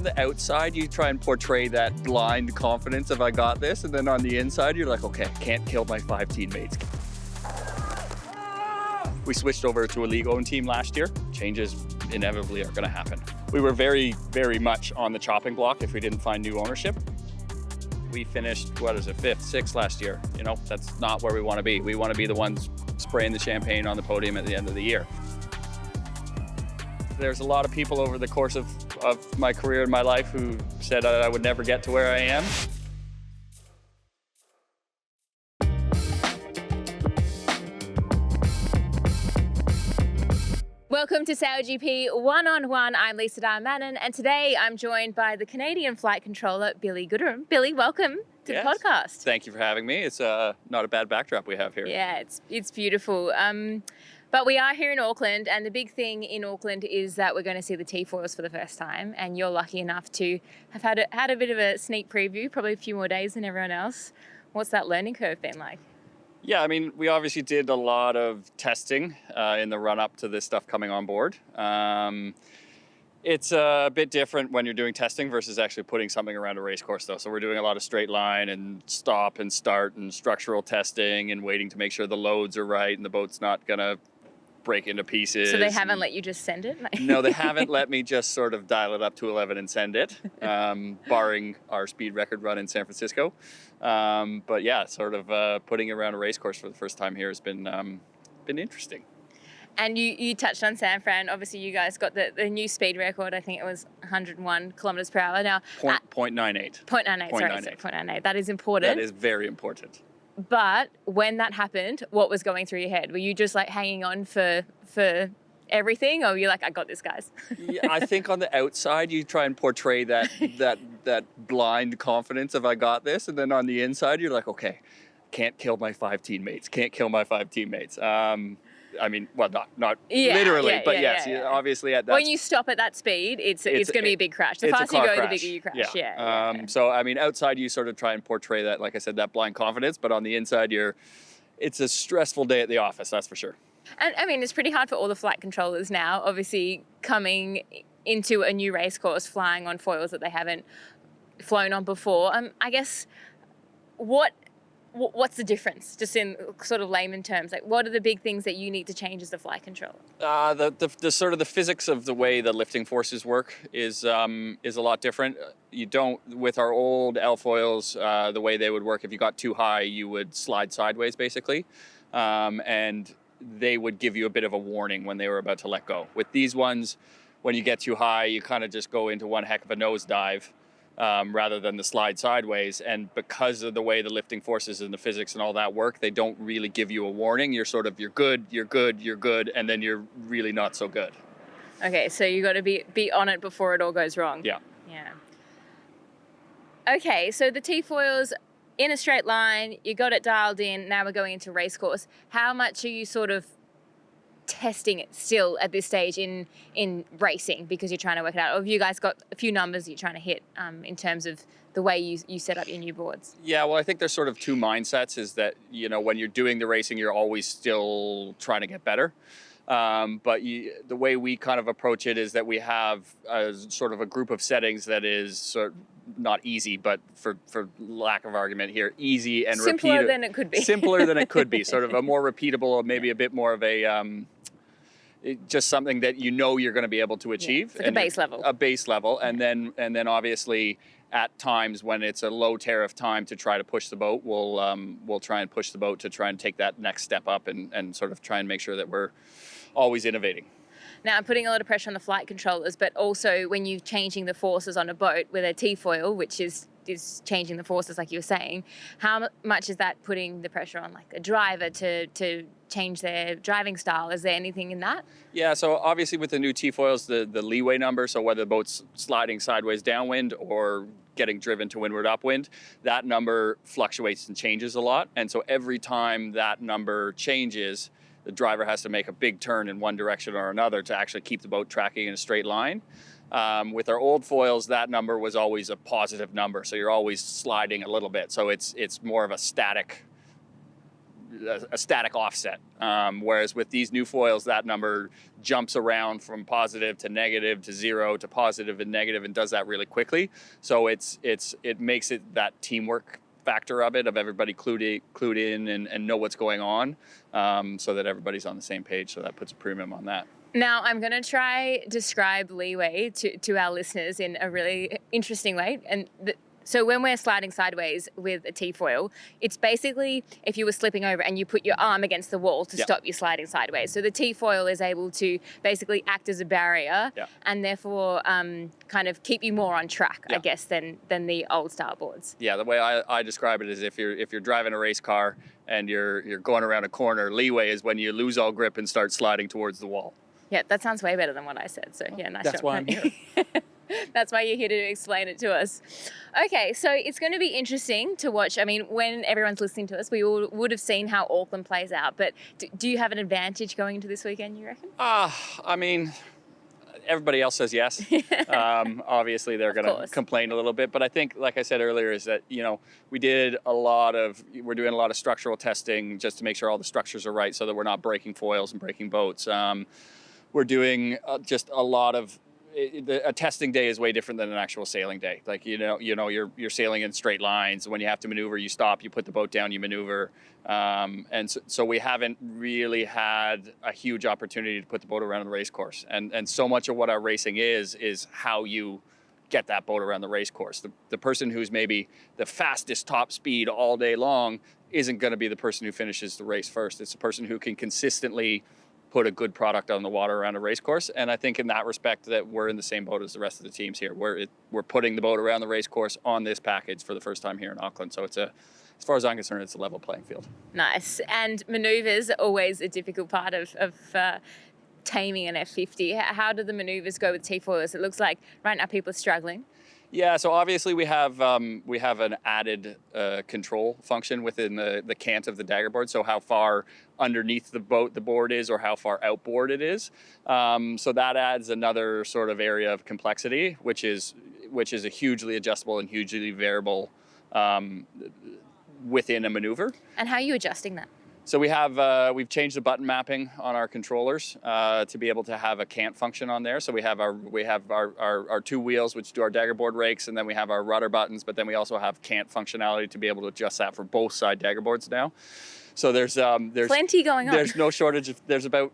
the outside, you try and portray that blind confidence of I got this, and then on the inside, you're like, okay, can't kill my 5 teammates. We switched over to a league-owned team last year. Changes inevitably are gonna happen. We were very, very much on the chopping block if we didn't find new ownership. We finished, 5th, 6th last year. You know, that's not where we wanna be. We wanna be the ones spraying the champagne on the podium at the end of the year. There's a lot of people over the course of my career and my life who said I would never get to where I am. Welcome to SailGP One-on-One. I'm Lisa Darmanin, and today I'm joined by the Canadian flight controller, Billy Gooderham. Billy, welcome to the podcast. Thank you for having me. It's not a bad backdrop we have here. Yeah, it's beautiful. But we are here in Auckland, and the big thing in Auckland is that we're going to see the T-foils for the first time, and you're lucky enough to have had a bit of a sneak preview, probably a few more days than everyone else. What's that learning curve been like? Yeah, I mean, we obviously did a lot of testing in the run-up to this stuff coming on board. It's a bit different when you're doing testing versus actually putting something around a race course, though. So we're doing a lot of straight line and stop and start and structural testing and waiting to make sure the loads are right and the boat's not going to break into pieces. So they haven't let you just send it? No, they haven't let me just sort of dial it up to 11 and send it, barring our speed record run in San Francisco. But yeah, sort of putting it around a race course for the first time here has been interesting. And you touched on San Fran. Obviously, you guys got the new speed record. I think it was 101 kilometers per hour. Now, 0.98. 0.98. That is important. That is very important. But when that happened, what was going through your head? Were you just like hanging on for everything, or were you like, I got this, guys? Yeah, I think on the outside, you try and portray that blind confidence of I got this, and then on the inside, you're like, okay, can't kill my 5 teammates. Can't kill my 5 teamates. I mean, well, not literally, but yes, obviously at that. When you stop at that speed, it's going to be a big crash. The faster you go, the bigger you crash. Yeah. So, I mean, outside you sort of try and portray that, like I said, that blind confidence, but on the inside, it's a stressful day at the office, that's for sure. And I mean, it's pretty hard for all the flight controllers now, obviously coming into a new race course, flying on foils that they haven't flown on before. I guess, what's the difference, just in sort of layman terms? Like, what are the big things that you need to change as the flight controller? The sort of the physics of the way the lifting forces work is a lot different. You don't, with our old L foils, the way they would work, if you got too high, you would slide sideways basically, and they would give you a bit of a warning when they were about to let go. With these ones, when you get too high, you kind of just go into one heck of a nosedive. Rather than the slide sideways. And because of the way the lifting forces and the physics and all that work, they don't really give you a warning. You're sort of, you're good, and then you're really not so good. Okay, so you got to be on it before it all goes wrong. Yeah. Okay, so the T-foils in a straight line, you got it dialed in, now we're going into race course. How much are you sort of testing it still at this stage in racing, because you're trying to work it out? Or have you guys got a few numbers you're trying to hit in terms of the way you set up your new boards? Yeah, well, I think there's sort of two mindsets, is that, you know, when you're doing the racing, you're always still trying to get better. But the way we kind of approach it is that we have sort of a group of settings that is sort of not easy, but for lack of argument here, easy and simpler than it could be. Simpler than it could be. Sort of a more repeatable, maybe a bit more of a just something that you know you're going to be able to achieve. Yeah, like a base level. A base level, and then obviously at times when it's a low tariff time to try to push the boat, we'll try and push the boat to try and take that next step up and sort of try and make sure that we're always innovating. Now, I'm putting a lot of pressure on the flight controllers, but also when you're changing the forces on a boat with a T-foil, which is changing the forces, like you were saying, how much is that putting the pressure on, like, a driver to change their driving style? Is there anything in that? Yeah, so obviously with the new T-foils, the leeway number, so whether the boat's sliding sideways downwind or getting driven to windward upwind, that number fluctuates and changes a lot. And so every time that number changes, the driver has to make a big turn in one direction or another to actually keep the boat tracking in a straight line. With our old foils, that number was always a positive number, so you're always sliding a little bit. So it's more of a static a static offset. Whereas with these new foils, that number jumps around from positive to negative to 0 to positive and negative, and does that really quickly. So it makes it that teamwork factor of it, of everybody clued in and know what's going on, so that everybody's on the same page. So that puts a premium on that. Now, I'm going to try describe leeway to our listeners in a really interesting way. And so when we're sliding sideways with a T-foil, it's basically if you were slipping over and you put your arm against the wall to stop you sliding sideways. So the T-foil is able to basically act as a barrier and therefore kind of keep you more on track, I guess, than the old style boards. Yeah, the way I describe it is if you're driving a race car and you're going around a corner, leeway is when you lose all grip and start sliding towards the wall. Yeah, that sounds way better than what I said. So yeah, nice job. That's why I'm here. That's why you're here to explain it to us. Okay, so it's going to be interesting to watch. I mean, when everyone's listening to us, we all would have seen how Auckland plays out. But do you have an advantage going into this weekend, you reckon? I mean, everybody else says yes. Obviously, they're going to complain a little bit. But I think, like I said earlier, is that, we're doing a lot of structural testing just to make sure all the structures are right so that we're not breaking foils and breaking boats. We're doing just a lot of a testing day is way different than an actual sailing day. Like, you're sailing in straight lines. When you have to maneuver, you stop, you put the boat down, you maneuver. And so we haven't really had a huge opportunity to put the boat around the race course. And so much of what our racing is how you get that boat around the race course. The person who's maybe the fastest top speed all day long isn't going to be the person who finishes the race first. It's the person who can consistently put a good product on the water around a race course. And I think in that respect that we're in the same boat as the rest of the teams here. We're putting the boat around the race course on this package for the first time here in Auckland. So as far as I'm concerned, it's a level playing field. Nice. And maneuvers are always a difficult part of taming an F50. How do the maneuvers go with T-foils? It looks like right now people are struggling. Yeah, so obviously we have an added control function within the cant of the dagger board. So how far underneath the board is, or how far outboard it is. So that adds another sort of area of complexity, which is a hugely adjustable and hugely variable within a maneuver. And how are you adjusting that? So we've changed the button mapping on our controllers to be able to have a cant function on there. So we have our two wheels, which do our dagger board rakes, and then we have our rudder buttons, but then we also have cant functionality to be able to adjust that for both side dagger boards now. So there's plenty going on. There's no shortage of there's about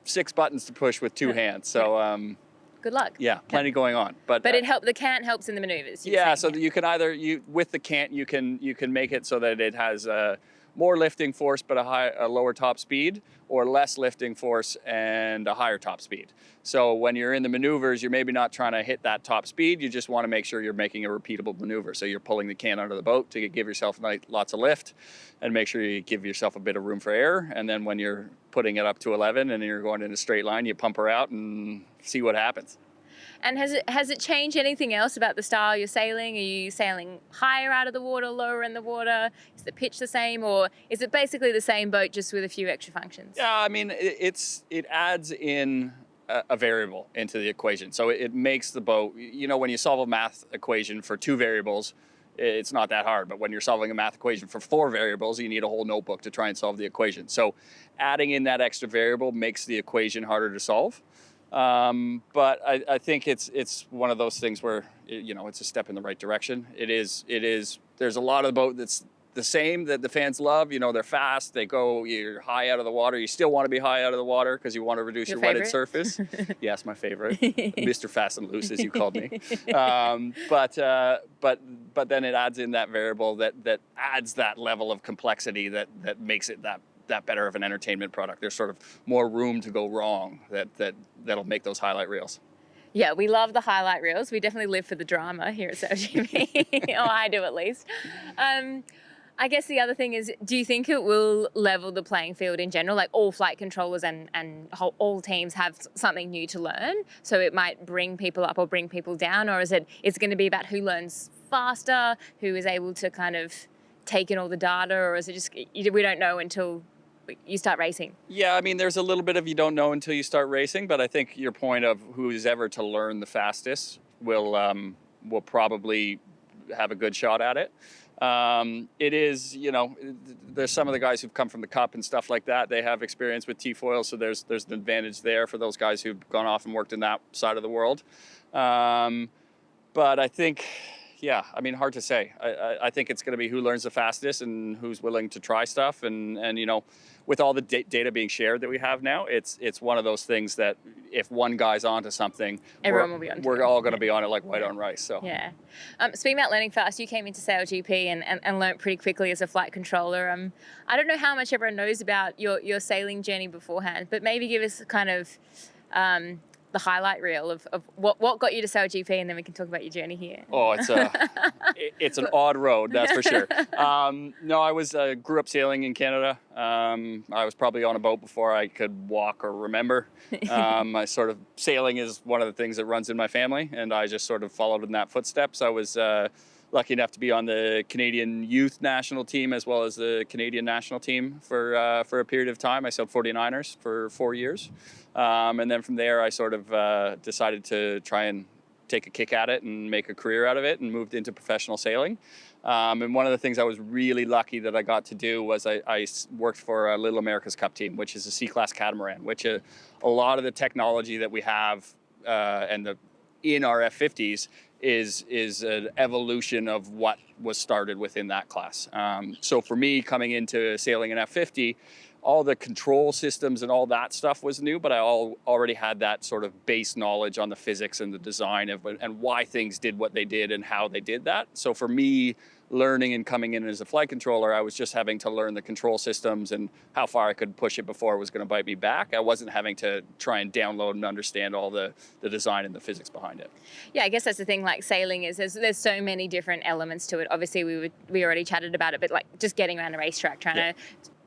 6 buttons to push with 2 hands. So good luck. Yeah, plenty going on. But the cant helps in the maneuvers. Yeah, so you can with the cant you can make it so that it has more lifting force but a lower top speed, or less lifting force and a higher top speed. So when you're in the maneuvers, you're maybe not trying to hit that top speed, you just want to make sure you're making a repeatable maneuver. So you're pulling the can out of the boat to give yourself lots of lift and make sure you give yourself a bit of room for air. And then when you're putting it up to 11 and you're going in a straight line, you pump her out and see what happens. And has it changed anything else about the style you're sailing? Are you sailing higher out of the water, lower in the water? Is the pitch the same, or is it basically the same boat just with a few extra functions? Yeah, I mean, it adds in a variable into the equation. So it makes the boat, when you solve a math equation for 2 variables, it's not that hard. But when you're solving a math equation for 4 variables, you need a whole notebook to try and solve the equation. So adding in that extra variable makes the equation harder to solve. But I think it's one of those things where, it's a step in the right direction. It is, there's a lot of the boat that's the same that the fans love. They're fast, you're high out of the water. You still want to be high out of the water because you want to reduce your wetted surface. Yes, my favorite, Mr. Fast and Loose, as you called me. But then it adds in that variable that adds that level of complexity that makes it that better of an entertainment product. There's sort of more room to go wrong that'll make those highlight reels. Yeah, we love the highlight reels. We definitely live for the drama here at SailGP. Or I do, at least. I guess the other thing is, do you think it will level the playing field in general? Like all flight controllers and all teams have something new to learn, so it might bring people up or bring people down, or is it's going to be about who learns faster, who is able to kind of take in all the data, or is it just we don't know until you start racing? Yeah, I mean, there's a little bit of you don't know until you start racing, but I think your point of who's ever to learn the fastest will probably have a good shot at it. It is, there's some of the guys who've come from the Cup and stuff like that. They have experience with T-foil, so there's an advantage there for those guys who've gone off and worked in that side of the world. But I think, hard to say. I think it's going to be who learns the fastest and who's willing to try stuff. And with all the data being shared that we have now, it's one of those things that if one guy's onto something, everyone will be on. We're all going to be on it like white on rice. So yeah. Speaking about learning fast, you came into SailGP and learnt pretty quickly as a flight controller. I don't know how much everyone knows about your sailing journey beforehand, but maybe give us kind of the highlight reel of what got you to SailGP, and then we can talk about your journey here. Oh, it's an odd road, that's for sure. No, I grew up sailing in Canada. I was probably on a boat before I could walk or remember. Sailing is one of the things that runs in my family, and I just sort of followed in that footsteps. I was lucky enough to be on the Canadian youth national team as well as the Canadian national team for a period of time. I sailed 49ers for 4 years. And then from there, I sort of decided to try and take a kick at it and make a career out of it, and moved into professional sailing. And one of the things I was really lucky that I got to do was I worked for a Little America's Cup team, which is a C-class catamaran, which a lot of the technology that we have in our F-50s is an evolution of what was started within that class. So for me, coming into sailing an F-50, all the control systems and all that stuff was new, but I already had that sort of base knowledge on the physics and the design and why things did what they did and how they did that. So for me, learning and coming in as a flight controller, I was just having to learn the control systems and how far I could push it before it was going to bite me back. I wasn't having to try and download and understand all the design and the physics behind it. Yeah, I guess that's the thing, like sailing is there's so many different elements to it. Obviously, we already chatted about it, but like just getting around a racetrack, trying to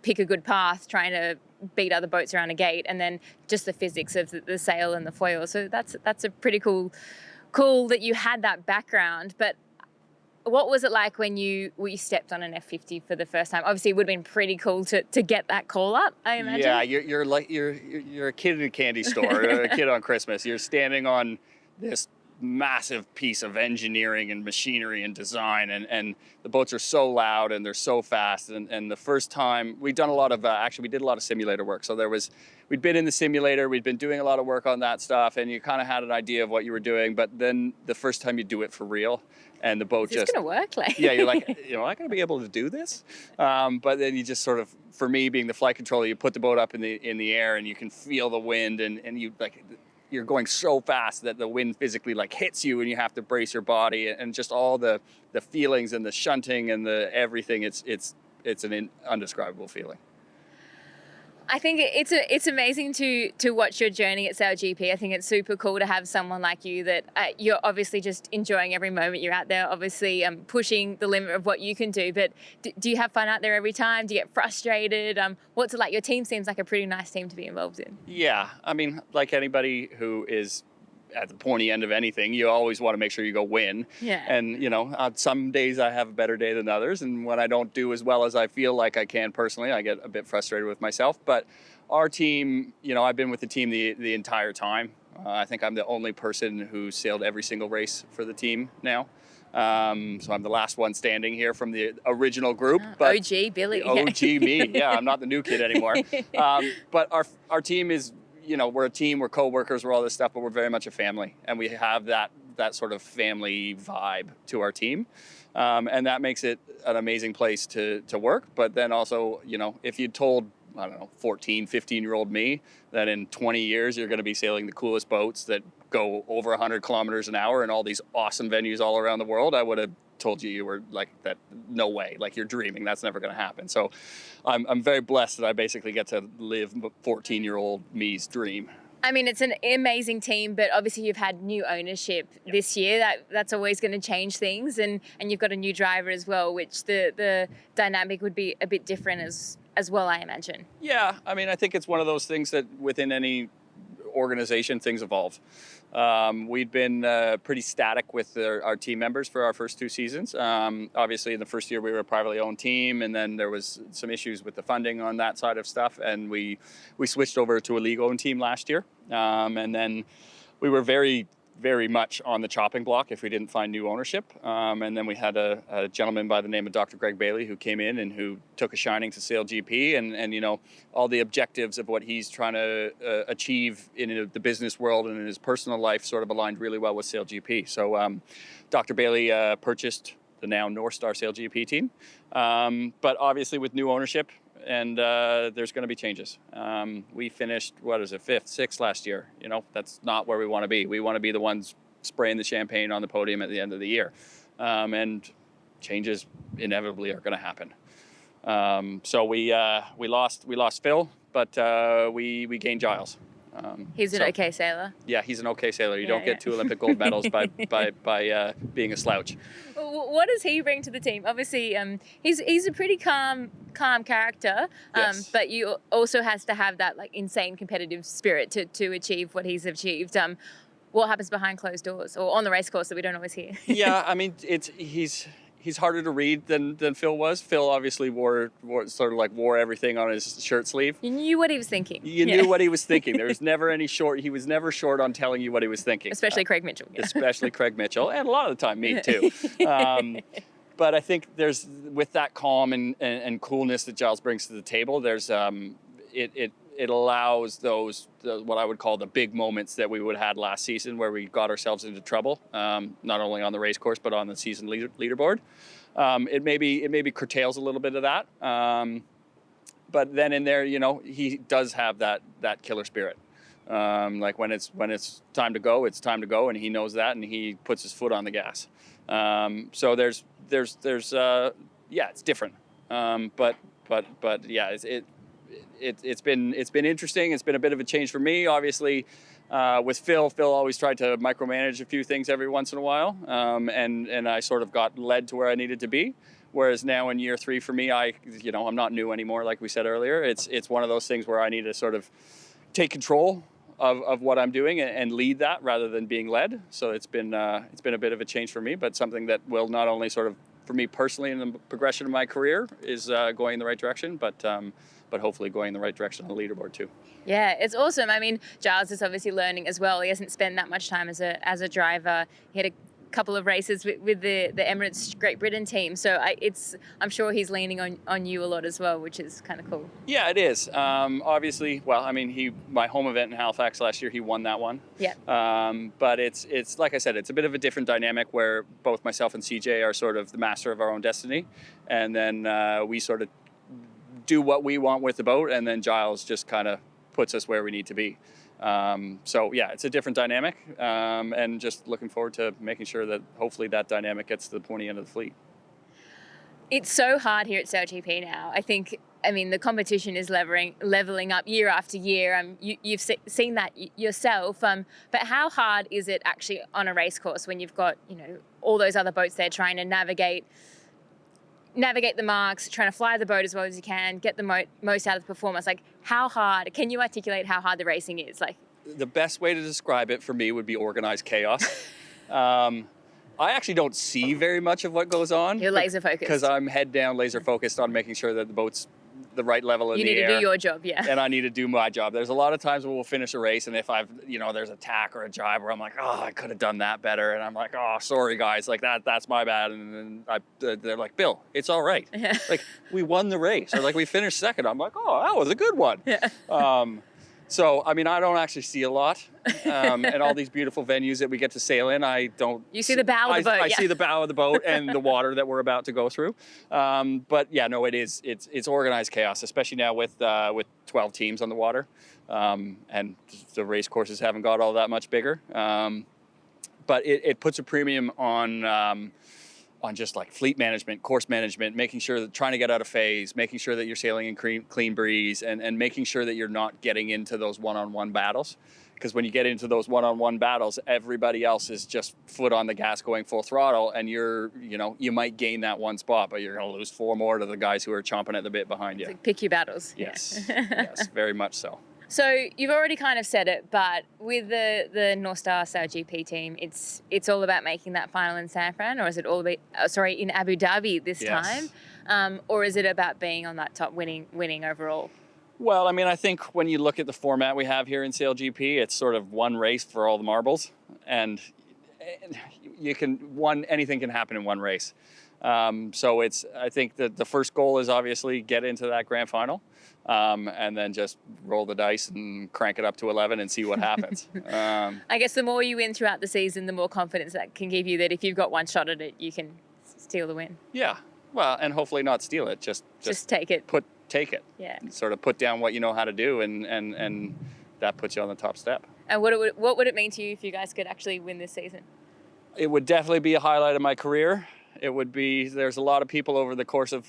pick a good path, trying to beat other boats around a gate, and then just the physics of the sail and the foil. So that's a pretty cool that you had that background. But what was it like when you stepped on an F-50 for the first time? Obviously, it would have been pretty cool to get that call up, I imagine. Yeah, you're a kid in a candy store, or a kid on Christmas. You're standing on this massive piece of engineering and machinery and design, and the boats are so loud and they're so fast. And the first time we did a lot of simulator work. So we'd been in the simulator, we'd been doing a lot of work on that stuff, and you kind of had an idea of what you were doing. But then the first time you do it for real, and the boat just gonna work, like you're like, am I gonna be able to do this? But then you just sort of, for me being the flight controller, you put the boat up in the air and you can feel the wind, and you like, you're going so fast that the wind physically like hits you and you have to brace your body, and just all the feelings and the shunting and the everything. It's an undescribable feeling. I think it's amazing to watch your journey at SailGP. I think it's super cool to have someone like you that you're obviously just enjoying every moment you're out there, obviously pushing the limit of what you can do. But do you have fun out there every time? Do you get frustrated? What's it like? Your team seems like a pretty nice team to be involved in. Yeah, I mean, like anybody who is at the pointy end of anything, you always want to make sure you go win. Yeah. And some days I have a better day than others, and when I don't do as well as I feel like I can personally, I get a bit frustrated with myself. But our team, I've been with the team the entire time. I think I'm the only person who sailed every single race for the team now. So I'm the last one standing here from the original group. But OG Billy. OG me. Yeah, I'm not the new kid anymore. But our team is, we're a team, we're co-workers, we're all this stuff, but we're very much a family. And we have that sort of family vibe to our team. And that makes it an amazing place to work. But then also, if you told, 14, 15-year-old me that in 20 years you're going to be sailing the coolest boats that go over 100 kilometers an hour in all these awesome venues all around the world, I would have told you were like, that, no way, like you're dreaming, that's never going to happen. So I'm very blessed that I basically get to live 14-year-old me's dream. I mean, it's an amazing team, but obviously you've had new ownership this year. That's always going to change things, and you've got a new driver as well, which the dynamic would be a bit different as well, I imagine. Yeah, I mean, I think it's one of those things that within any organization, things evolve. We'd been pretty static with our team members for our first 2 seasons. Obviously, in the first year, we were a privately owned team, and then there was some issues with the funding on that side of stuff, and we switched over to a league-owned team last year. And then we were very very much on the chopping block if we didn't find new ownership. And then we had a gentleman by the name of Dr. Greg Bailey who came in and who took a shining to SailGP, and you know, all the objectives of what he's trying to achieve in the business world and in his personal life sort of aligned really well with SailGP. So Dr. Bailey purchased the now NorthStar SailGP team, but obviously with new ownership, and there's going to be changes. We finished, what is it, 5th, 6th last year. You know, that's not where we want to be. We want to be the ones spraying the champagne on the podium at the end of the year. And changes inevitably are going to happen. So we lost Phil, but we gained Giles. He's an okay sailor. Yeah, he's an okay sailor. You don't get 2 Olympic gold medals by being a slouch. What does he bring to the team? Obviously, he's a pretty calm character, Yes. but you also has to have that like insane competitive spirit to achieve what he's achieved. What happens behind closed doors or on the race course that we don't always hear? Yeah, I mean, he's harder to read than Phil was. Phil obviously wore everything on his shirt sleeve. You knew what he was thinking. You knew what he was thinking. There was never any short. He was never short on telling you what he was thinking. Especially Craig Mitchell. Yeah. Especially Craig Mitchell, and a lot of the time me too. But I think there's, with that calm and coolness that Giles brings to the table, there's it allows those what I would call the big moments that we would have had last season, where we got ourselves into trouble, not only on the race course but on the season leaderboard. It maybe curtails a little bit of that, but then in there, you know, he does have that killer spirit. Like when it's time to go, it's time to go, and he knows that, and he puts his foot on the gas. So there's yeah, it's different, but yeah, it's been interesting. It's been a bit of a change for me, obviously. With Phil always tried to micromanage a few things every once in a while, and I sort of got led to where I needed to be. Whereas now in year 3 for me, I'm not new anymore, like we said earlier. It's one of those things where I need to sort of take control of what I'm doing and lead that rather than being led. So it's been a bit of a change for me, but something that will not only sort of, for me personally in the progression of my career, is going in the right direction, but hopefully going in the right direction on the leaderboard too. Yeah, it's awesome. I mean, Giles is obviously learning as well. He hasn't spent that much time as a driver. He had a couple of races with the Emirates Great Britain team, so I'm sure he's leaning on you a lot as well, which is kind of cool. Yeah, it is. Obviously, well, I mean, my home event in Halifax last year, he won that one. Yeah. But it's like I said, it's a bit of a different dynamic where both myself and CJ are sort of the master of our own destiny, and then we sort of do what we want with the boat, and then Giles just kind of puts us where we need to be. So yeah, it's a different dynamic, and just looking forward to making sure that hopefully that dynamic gets to the pointy end of the fleet. It's so hard here at SailGP now. I mean, the competition is leveling up year after year. You've seen that yourself. But how hard is it actually on a race course when you've got, you know, all those other boats there trying to navigate the marks, trying to fly the boat as well as you can, get the most out of the performance? Like, how hard, can you articulate how hard the racing is? Like, the best way to describe it for me would be organized chaos. I actually don't see very much of what goes on. You're laser focused. Because I'm head down, laser focused on making sure that the boat's the right level in the air. You need to do your job, yeah. And I need to do my job. There's a lot of times where we'll finish a race, and if there's a tack or a jibe where I'm like, oh, I could have done that better, and I'm like, oh, sorry guys, like that's my bad. And then they're like, Bill, it's all right. Yeah. Like, we won the race, or like we finished second. I'm like, oh, that was a good one. Yeah. So, I mean, I don't actually see a lot. And all these beautiful venues that we get to sail in, I don't... You see the bow of the boat, I see the bow of the boat and the water that we're about to go through. But yeah, no, it's organized chaos, especially now with 12 teams on the water. And the race courses haven't got all that much bigger. But it puts a premium on just like fleet management, course management, making sure that trying to get out of phase, making sure that you're sailing in clean breeze, and making sure that you're not getting into those one-on-one battles. Because when you get into those one-on-one battles, everybody else is just foot on the gas going full throttle, and you might gain that one spot, but you're going to lose 4 more to the guys who are chomping at the bit behind you. It's like pick your battles. Yes, yes, very much so. So you've already kind of said it, but with the NorthStar SailGP team, it's all about making that final in San Fran, or is it all about, in Abu Dhabi this Yes. time, or is it about being on that top, winning overall? Well, I mean, I think when you look at the format we have here in SailGP, it's sort of one race for all the marbles. and anything can happen in one race. So I think that the first goal is obviously get into that grand final, and then just roll the dice and crank it up to 11 and see what happens. I guess the more you win throughout the season, the more confidence that can give you that if you've got one shot at it, you can steal the win. Yeah. Well, and hopefully not steal it. Just take it. Take it. Yeah. Sort of put down what you know how to do, and that puts you on the top step. And what would it mean to you if you guys could actually win this season? It would definitely be a highlight of my career. It would be, there's a lot of people over the course of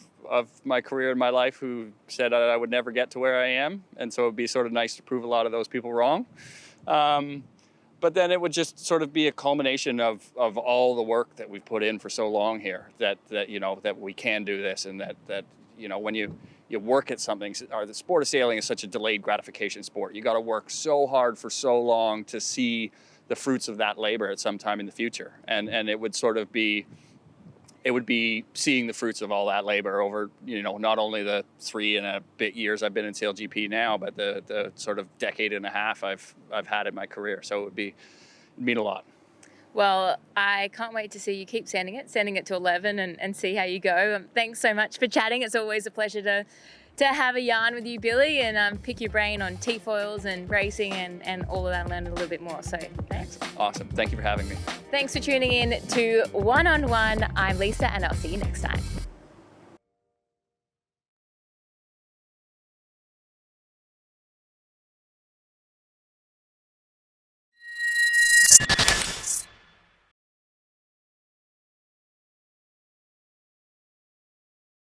my career and my life who said I would never get to where I am. And so it would be sort of nice to prove a lot of those people wrong. But then it would just sort of be a culmination of all the work that we've put in for so long here, that we can do this, and that when you work at something, or the sport of sailing is such a delayed gratification sport. You got to work so hard for so long to see the fruits of that labor at some time in the future. And it would sort of be, it would be seeing the fruits of all that labor over, not only the 3 and a bit years I've been in SailGP now, but the sort of decade and a half I've had in my career. So it'd mean a lot. Well, I can't wait to see you keep sending it to 11 and see how you go. Thanks so much for chatting. It's always a pleasure to have a yarn with you, Billy, and pick your brain on T-foils and racing and all of that, and learn a little bit more. So thanks. Awesome. Thank you for having me. Thanks for tuning in to One on One. I'm Lisa, and I'll see you next time.